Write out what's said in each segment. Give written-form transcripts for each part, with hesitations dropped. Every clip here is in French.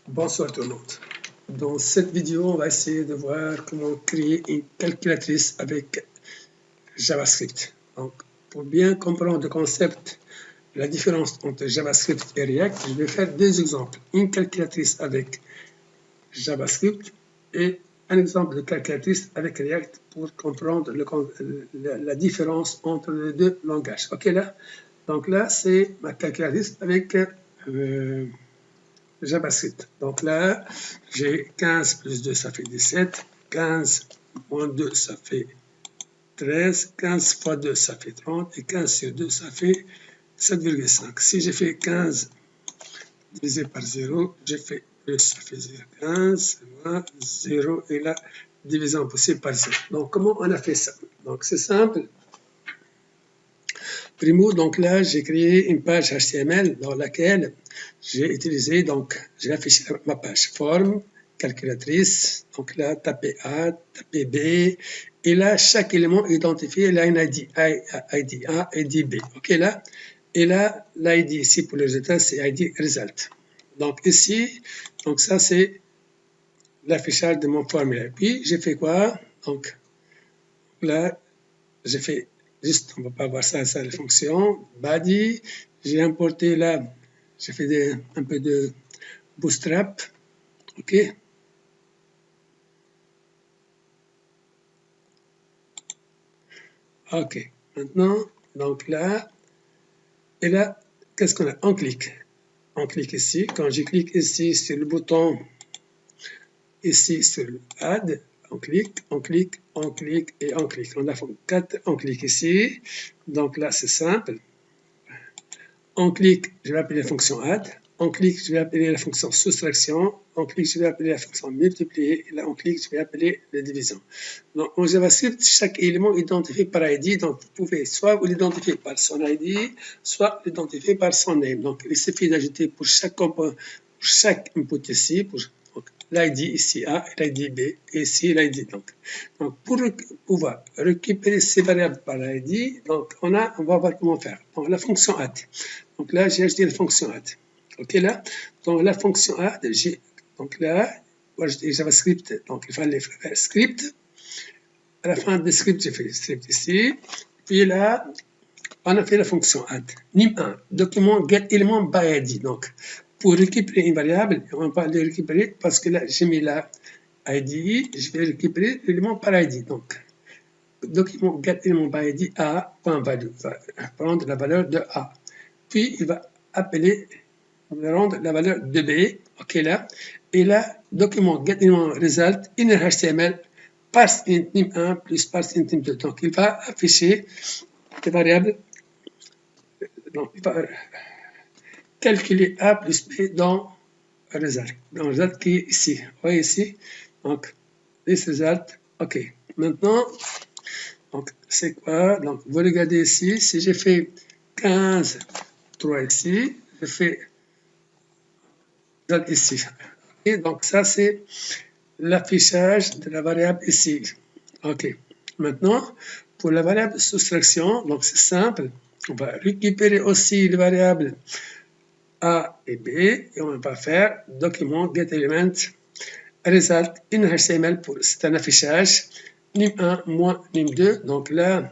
Bonsoir tout le monde. Dans cette vidéo, on va essayer de voir comment créer une calculatrice avec JavaScript. Donc, pour bien comprendre le concept, la différence entre JavaScript et React, je vais faire deux exemples. Une calculatrice avec JavaScript et un exemple de calculatrice avec React pour comprendre la différence entre les deux langages. Ok là? Donc là, c'est ma calculatrice avec JavaScript. Donc là, j'ai 15 plus 2, ça fait 17. 15 moins 2, ça fait 13. 15 fois 2, ça fait 30. Et 15 sur 2, ça fait 7,5. Si j'ai fait 15 divisé par 0, j'ai fait plus, ça fait 0. 15, 0, et la division possible par 0. Donc, comment on a fait ça? Donc, c'est simple. Primo, donc là, j'ai créé une page HTML dans laquelle j'ai utilisé, donc, j'ai affiché ma page forme, calculatrice, donc là, tapez A, tapez B, et là, chaque élément identifié, il a une ID, ID A, ID B, ok là, et là, l'ID ici pour le résultat, c'est ID result. Donc ici, donc ça, c'est l'affichage de mon formulaire. Puis, j'ai fait quoi? Donc, là, j'ai fait juste, on ne va pas voir ça, la fonction, body, j'ai importé là, j'ai fait un peu de bootstrap, ok. Ok, maintenant, donc là, et là, qu'est-ce qu'on a? On clique ici, quand je clique ici sur le bouton, ici sur le add, on clique, on clique, on clique et on clique. On a fait 4, on clique ici, donc là c'est simple. On clique, je vais appeler la fonction add. On clique, je vais appeler la fonction soustraction. On clique, je vais appeler la fonction multiplier. Et là, on clique, je vais appeler la division. Donc, en JavaScript, chaque élément est identifié par ID. Donc, vous pouvez soit vous l'identifier par son ID, soit l'identifier par son name. Donc, il suffit d'ajouter pour chaque input ici, pour l'ID ici A, l'ID B, et ici l'ID. Donc, pour pouvoir récupérer ces variables par l'ID, donc on va voir comment faire. Donc, la fonction add. Donc là, j'ai ajouté la fonction add. Ok là, donc la fonction add, donc là, j'ai ajouté JavaScript, donc il fallait faire script. À la fin du script, j'ai fait le script ici. Puis là, on a fait la fonction add. Nim1, document get element by ID. Donc, pour récupérer une variable, on ne va pas le récupérer parce que là, j'ai mis la ID, je vais récupérer l'élément par ID. Donc, document get element by ID A.value va prendre la valeur de A. Puis, il va appeler, on va rendre la valeur de B, ok là, et là, document get element result, inner HTML, parse int nim1 plus parse int nim2. Donc, il va afficher des variables, donc, il va calculer A plus B dans le result qui est ici. Vous voyez ici, donc, this result, ok. Maintenant, donc, c'est quoi? Donc, vous regardez ici, si j'ai fait 15, 3 ici, je fais ici. Et donc, ça, c'est l'affichage de la variable ici. OK. Maintenant, pour la variable soustraction, donc c'est simple. On va récupérer aussi les variables A et B et on va faire document getElement result in HTML pour c'est un affichage nim1 moins nim2. Donc là,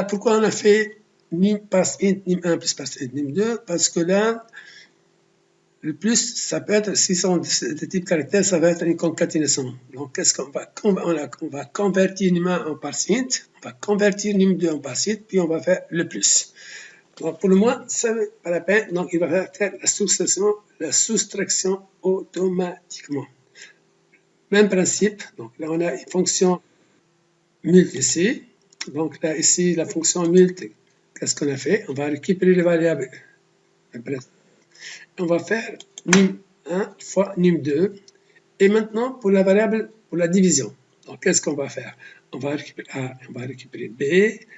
pourquoi on a fait nim passe int nim1 plus passe int nim2? Parce que là, le plus, ça peut être, si sont de type caractère, ça va être une concaténation. Donc, qu'est-ce qu'on va, on va convertir nim1 en parse int, on va convertir nim2 en parse int, puis on va faire le plus. Donc, pour le moins, ça n'est pas la peine. Donc, il va faire la soustraction automatiquement. Même principe. Donc, là, on a une fonction mult ici. Donc, là, ici, la fonction mult, qu'est-ce qu'on a fait? On va récupérer les variables. On va faire nim1 fois nim2. Et maintenant, pour la variable, pour la division. Donc, qu'est-ce qu'on va faire? On va récupérer A, on va récupérer B.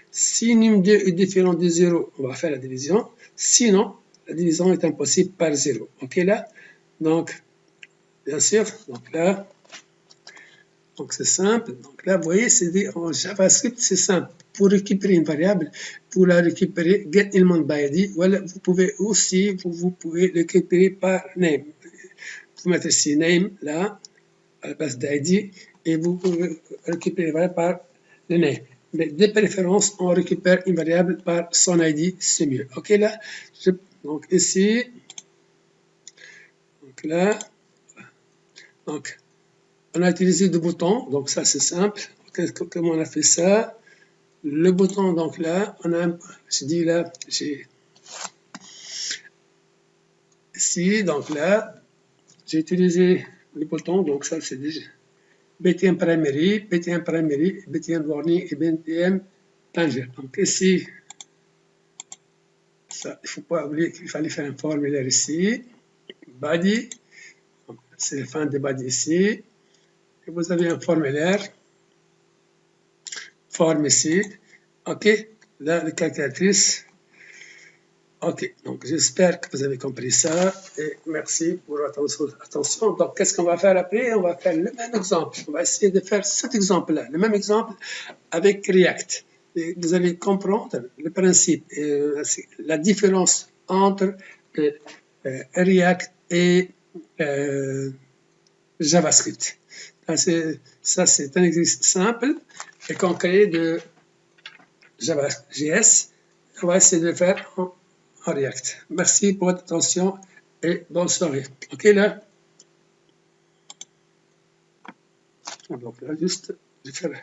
Si nim2 est différent de 0, on va faire la division. Sinon, la division est impossible par 0. OK, là? Donc, bien sûr, donc là, donc c'est simple. Donc là, vous voyez, c'est en JavaScript, c'est simple. pour récupérer une variable, pour la récupérer, get element by id, voilà, vous pouvez aussi, vous pouvez récupérer par name. Vous mettez ici name là, à la place d'id, et vous pouvez récupérer une variable par le name. Mais de préférence, on récupère une variable par son id, c'est mieux. Ok, là, donc ici, donc là, donc, on a utilisé deux boutons, donc ça c'est simple. Comment on a fait ça? Le bouton, donc là, on a, je dis là, j'ai ici, donc là, j'ai utilisé le bouton, donc ça c'est déjà BTM primary, BTM primary, BTM warning et BTM tanger. Donc ici, ça, il ne faut pas oublier qu'il fallait faire un formulaire ici, body, c'est la fin de body ici, et vous avez un formulaire, forme ici, ok, là, les calculatrices. Ok, donc j'espère que vous avez compris ça et merci pour votre attention. Donc, qu'est-ce qu'on va faire après? On va faire le même exemple. On va essayer de faire cet exemple-là, le même exemple avec React. Et vous allez comprendre le principe, la différence entre React et JavaScript. Ça, c'est un exercice simple et concret de JavaJS. On va essayer de le faire en React. Merci pour votre attention et bonne soirée. Ok là? Donc là, juste, je vais faire